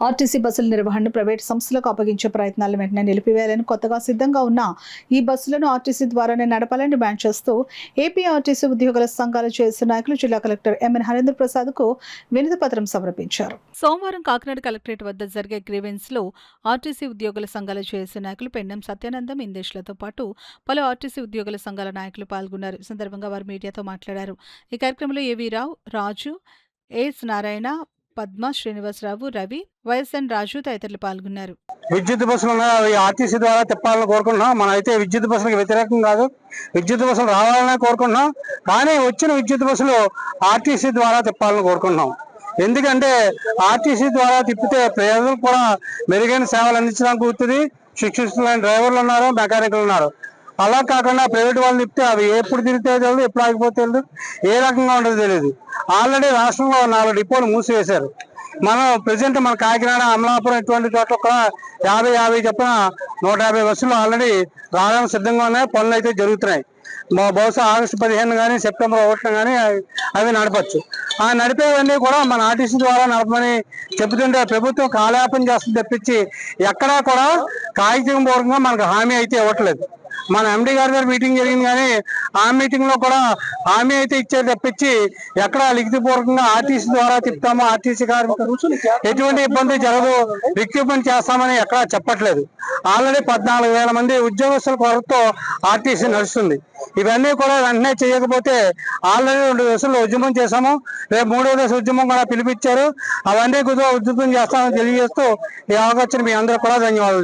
RTC బస్సుల నిర్వహణను private సంస్థలకు అప్పగించే ప్రయత్నాలను వెంటనే నిలిపివేయాలని, కొత్తగా సిద్ధంగా ఉన్న ఈ బస్సులను ఆర్టీసీ ద్వారానే నడపాలని డిమాండ్ చేస్తూ ఏపీ ఆర్టీసీ ఉద్యోగుల సంఘాల జేఏసీ నాయకులు జిల్లా కలెక్టర్ ఎంఎన్ హరేంద్ర ప్రసాద్ కు వినతి పత్రం సమర్పించారు. సోమవారం కాకినాడ కలెక్టరేట్ వద్ద జరిగే గ్రీవెన్స్ లో ఆర్టీసీ ఉద్యోగుల సంఘాల జేఏసీ నాయకులు పెండం సత్యానందం, ఇందేశ్లతో పాటు పలు ఆర్టీసీ ఉద్యోగుల సంఘాల నాయకులు పాల్గొన్నారు. ఈ సందర్భంగా వారు మీడియాతో మాట్లాడారు. ఈ కార్యక్రమంలో ఏవీ రావు, రాజు, ఎస్ నారాయణ, పద్మ, శ్రీనివాసరావు, రవి, వైఎస్ఎన్ రాజు తదితరులు పాల్గొన్నారు. విద్యుత్ బస్సులు ఆర్టీసీ ద్వారా తిప్పాలని కోరుకుంటున్నాం. మనం అయితే విద్యుత్ బస్సులకు వ్యతిరేకం కాదు, విద్యుత్ బస్సులు రావాలని కోరుకుంటున్నాం. కానీ వచ్చిన విద్యుత్ బస్సులు ఆర్టీసీ ద్వారా తిప్పాలని కోరుకుంటున్నాం. ఎందుకంటే ఆర్టీసీ ద్వారా తిప్పితే ప్రజలకు కూడా మెరుగైన సేవలు అందించడానికి అవుతుంది. శిక్షిస్తున్న డ్రైవర్లు ఉన్నారు, మెకానికల్ ఉన్నారు. అలా కాకుండా ప్రైవేట్ వాళ్ళు తిప్పితే అవి ఎప్పుడు తిరిగితే తెలియదు, ఎప్పుడు ఆగిపోతే తెలియదు, ఏ రకంగా ఉండదో తెలియదు. ఆల్రెడీ రాష్ట్రంలో 4 డిపోలు మూసివేశారు. మనం ప్రజెంట్ మన కాకినాడ, అమలాపురం ఇటువంటి చోట్ల కూడా 50 చెప్పిన 150 బస్సులు ఆల్రెడీ రావడానికి సిద్ధంగా ఉన్నాయి. పనులు అయితే జరుగుతున్నాయి. బహుశా ఆగస్టు 15 కానీ సెప్టెంబర్ 1 కానీ అవి నడపచ్చు. ఆ నడిపేవన్నీ కూడా మన ఆర్టీసీ ద్వారా నడపమని చెబుతుంటే ప్రభుత్వం కాలయాపన చేస్తుంది తప్పించి ఎక్కడా కూడా కాగితం పూర్వకంగా మనకు హామీ అయితే ఇవ్వట్లేదు. మన ఎండి గారి మీటింగ్ జరిగింది, కానీ ఆ మీటింగ్ లో కూడా హామీ అయితే ఇచ్చేది తప్పించి ఎక్కడ లిఖితపూర్వకంగా ఆర్టీసీ ద్వారా తిప్పుతాము, ఆర్టీసీ కార్మికులు ఎటువంటి ఇబ్బంది జరగదు, రిక్రూట్మెంట్ చేస్తామని ఎక్కడా చెప్పట్లేదు. ఆల్రెడీ 14,000 మంది ఉద్యోగస్తుల కొరతో ఆర్టీసీ నడుస్తుంది. ఇవన్నీ కూడా వెంటనే చేయకపోతే ఆల్రెడీ 2 దశలు ఉద్యమం చేశాము, రేపు 3వ దశ ఉద్యమం కూడా పిలిపించారు. అవన్నీ కూడా ఉద్యమం చేస్తామని తెలియజేస్తూ ఈ అవకాశం మీ అందరూ కూడా ధన్యవాదాలు.